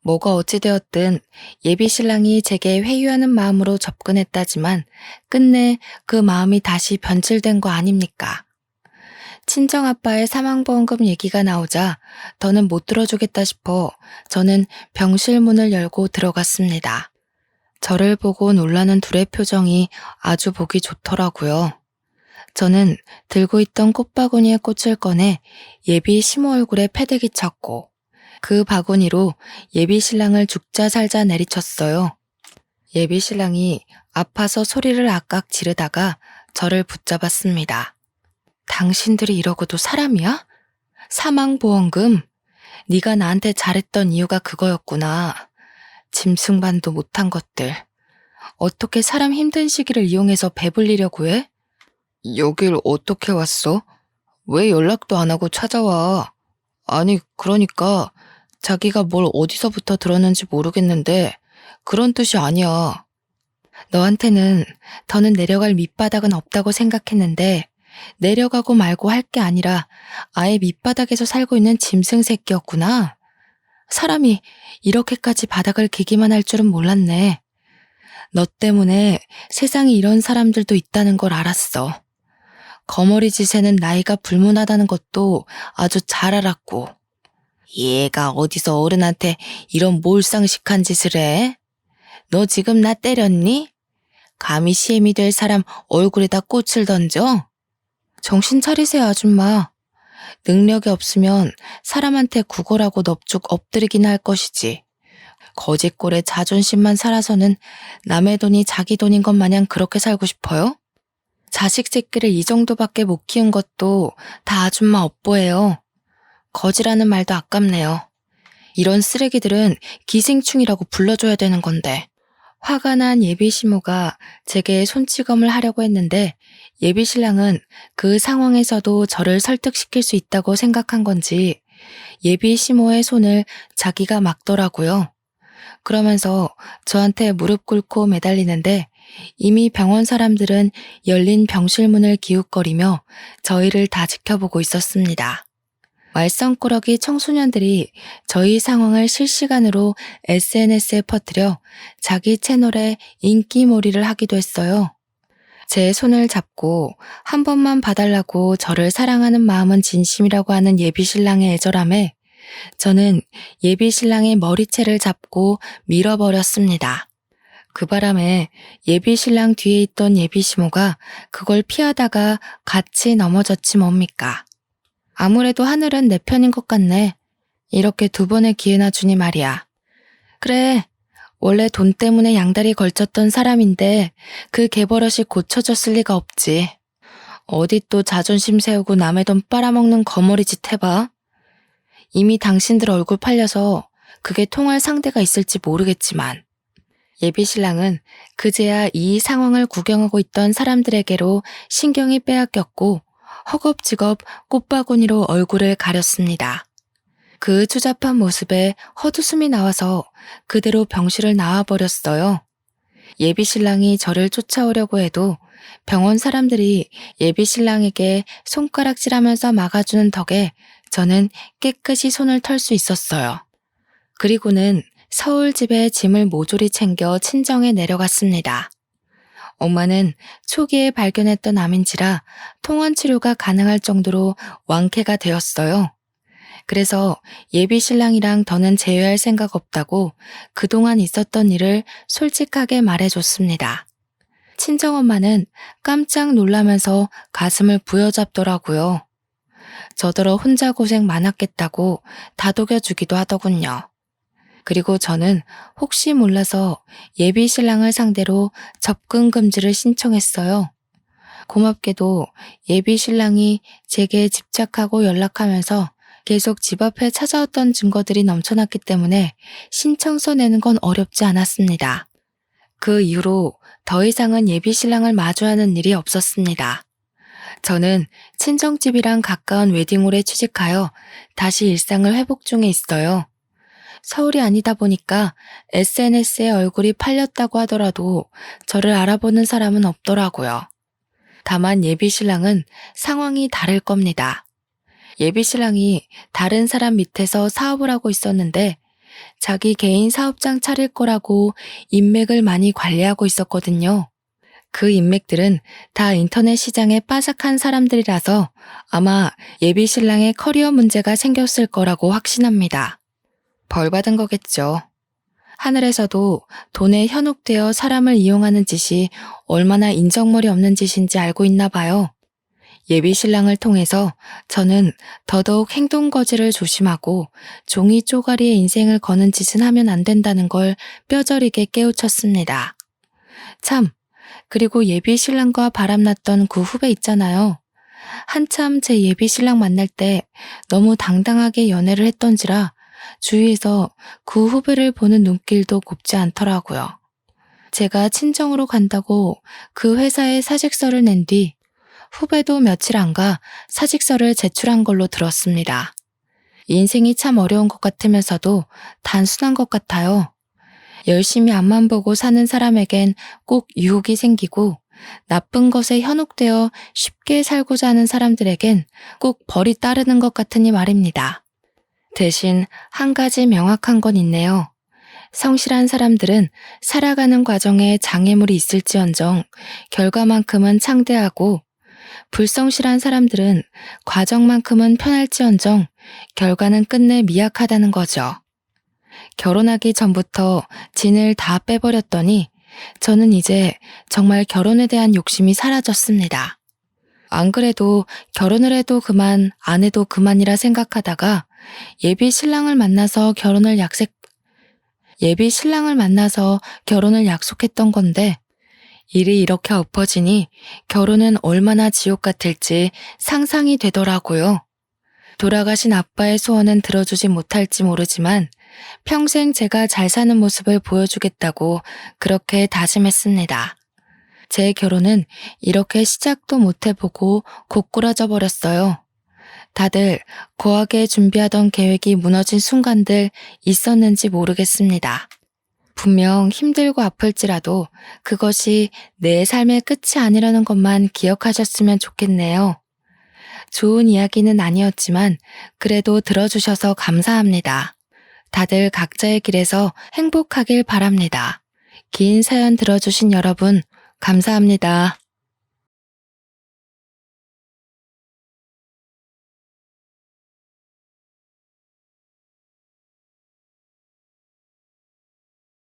뭐가 어찌되었든 예비 신랑이 제게 회유하는 마음으로 접근했다지만 끝내 그 마음이 다시 변질된 거 아닙니까? 친정아빠의 사망보험금 얘기가 나오자 더는 못 들어주겠다 싶어 저는 병실 문을 열고 들어갔습니다. 저를 보고 놀라는 둘의 표정이 아주 보기 좋더라고요. 저는 들고 있던 꽃바구니에 꽃을 꺼내 예비 시모 얼굴에 패대기 쳤고 그 바구니로 예비 신랑을 죽자 살자 내리쳤어요. 예비 신랑이 아파서 소리를 악악 지르다가 저를 붙잡았습니다. 당신들이 이러고도 사람이야? 사망보험금? 네가 나한테 잘했던 이유가 그거였구나. 짐승반도 못한 것들. 어떻게 사람 힘든 시기를 이용해서 배불리려고 해? 여길 어떻게 왔어? 왜 연락도 안 하고 찾아와? 아니, 그러니까 자기가 뭘 어디서부터 들었는지 모르겠는데 그런 뜻이 아니야. 너한테는 더는 내려갈 밑바닥은 없다고 생각했는데 내려가고 말고 할 게 아니라 아예 밑바닥에서 살고 있는 짐승 새끼였구나. 사람이 이렇게까지 바닥을 기기만 할 줄은 몰랐네. 너 때문에 세상에 이런 사람들도 있다는 걸 알았어. 거머리 짓에는 나이가 불문하다는 것도 아주 잘 알았고. 얘가 어디서 어른한테 이런 몰상식한 짓을 해? 너 지금 나 때렸니? 감히 시엠이 될 사람 얼굴에다 꽃을 던져? 정신 차리세요, 아줌마. 능력이 없으면 사람한테 구걸하고 넙죽 엎드리긴 할 것이지. 거짓골에 자존심만 살아서는 남의 돈이 자기 돈인 것 마냥 그렇게 살고 싶어요? 자식 새끼를 이 정도밖에 못 키운 것도 다 아줌마 업보예요. 거지라는 말도 아깝네요. 이런 쓰레기들은 기생충이라고 불러줘야 되는 건데. 화가 난 예비 시모가 제게 손찌검을 하려고 했는데 예비 신랑은 그 상황에서도 저를 설득시킬 수 있다고 생각한 건지 예비 시모의 손을 자기가 막더라고요. 그러면서 저한테 무릎 꿇고 매달리는데 이미 병원 사람들은 열린 병실 문을 기웃거리며 저희를 다 지켜보고 있었습니다. 말썽꾸러기 청소년들이 저희 상황을 실시간으로 SNS에 퍼뜨려 자기 채널에 인기몰이를 하기도 했어요. 제 손을 잡고 한 번만 봐달라고 저를 사랑하는 마음은 진심이라고 하는 예비신랑의 애절함에 저는 예비신랑의 머리채를 잡고 밀어버렸습니다. 그 바람에 예비신랑 뒤에 있던 예비시모가 그걸 피하다가 같이 넘어졌지 뭡니까. 아무래도 하늘은 내 편인 것 같네. 이렇게 두 번의 기회나 주니 말이야. 그래, 원래 돈 때문에 양다리 걸쳤던 사람인데 그 개버릇이 고쳐졌을 리가 없지. 어디 또 자존심 세우고 남의 돈 빨아먹는 거머리짓 해봐. 이미 당신들 얼굴 팔려서 그게 통할 상대가 있을지 모르겠지만 예비신랑은 그제야 이 상황을 구경하고 있던 사람들에게로 신경이 빼앗겼고 허겁지겁 꽃바구니로 얼굴을 가렸습니다. 그 추잡한 모습에 헛웃음이 나와서 그대로 병실을 나와버렸어요. 예비신랑이 저를 쫓아오려고 해도 병원 사람들이 예비신랑에게 손가락질하면서 막아주는 덕에 저는 깨끗이 손을 털 수 있었어요. 그리고는 서울 집에 짐을 모조리 챙겨 친정에 내려갔습니다. 엄마는 초기에 발견했던 암인지라 통원치료가 가능할 정도로 완쾌가 되었어요. 그래서 예비신랑이랑 더는 재회할 생각 없다고 그동안 있었던 일을 솔직하게 말해줬습니다. 친정엄마는 깜짝 놀라면서 가슴을 부여잡더라고요. 저더러 혼자 고생 많았겠다고 다독여주기도 하더군요. 그리고 저는 혹시 몰라서 예비신랑을 상대로 접근 금지를 신청했어요. 고맙게도 예비신랑이 제게 집착하고 연락하면서 계속 집 앞에 찾아왔던 증거들이 넘쳐났기 때문에 신청서 내는 건 어렵지 않았습니다. 그 이후로 더 이상은 예비신랑을 마주하는 일이 없었습니다. 저는 친정집이랑 가까운 웨딩홀에 취직하여 다시 일상을 회복 중에 있어요. 서울이 아니다 보니까 SNS에 얼굴이 팔렸다고 하더라도 저를 알아보는 사람은 없더라고요. 다만 예비신랑은 상황이 다를 겁니다. 예비신랑이 다른 사람 밑에서 사업을 하고 있었는데 자기 개인 사업장 차릴 거라고 인맥을 많이 관리하고 있었거든요. 그 인맥들은 다 인터넷 시장에 빠삭한 사람들이라서 아마 예비신랑의 커리어 문제가 생겼을 거라고 확신합니다. 벌 받은 거겠죠. 하늘에서도 돈에 현혹되어 사람을 이용하는 짓이 얼마나 인정머리 없는 짓인지 알고 있나 봐요. 예비신랑을 통해서 저는 더더욱 행동거지를 조심하고 종이 쪼가리에 인생을 거는 짓은 하면 안 된다는 걸 뼈저리게 깨우쳤습니다. 참, 그리고 예비신랑과 바람났던 그 후배 있잖아요. 한참 제 예비신랑 만날 때 너무 당당하게 연애를 했던지라 주위에서 그 후배를 보는 눈길도 곱지 않더라고요. 제가 친정으로 간다고 그 회사에 사직서를 낸 뒤 후배도 며칠 안 가 사직서를 제출한 걸로 들었습니다. 인생이 참 어려운 것 같으면서도 단순한 것 같아요. 열심히 앞만 보고 사는 사람에겐 꼭 유혹이 생기고 나쁜 것에 현혹되어 쉽게 살고자 하는 사람들에겐 꼭 벌이 따르는 것 같으니 말입니다. 대신 한 가지 명확한 건 있네요. 성실한 사람들은 살아가는 과정에 장애물이 있을지언정 결과만큼은 창대하고 불성실한 사람들은 과정만큼은 편할지언정 결과는 끝내 미약하다는 거죠. 결혼하기 전부터 진을 다 빼버렸더니 저는 이제 정말 결혼에 대한 욕심이 사라졌습니다. 안 그래도 결혼을 해도 그만, 안 해도 그만이라 생각하다가 예비 신랑을 만나서 결혼을 약속했던 건데 일이 이렇게 엎어지니 결혼은 얼마나 지옥 같을지 상상이 되더라고요. 돌아가신 아빠의 소원은 들어주지 못할지 모르지만 평생 제가 잘 사는 모습을 보여주겠다고 그렇게 다짐했습니다. 제 결혼은 이렇게 시작도 못 해보고 고꾸라져 버렸어요. 다들 거하게 준비하던 계획이 무너진 순간들 있었는지 모르겠습니다. 분명 힘들고 아플지라도 그것이 내 삶의 끝이 아니라는 것만 기억하셨으면 좋겠네요. 좋은 이야기는 아니었지만 그래도 들어주셔서 감사합니다. 다들 각자의 길에서 행복하길 바랍니다. 긴 사연 들어주신 여러분 감사합니다.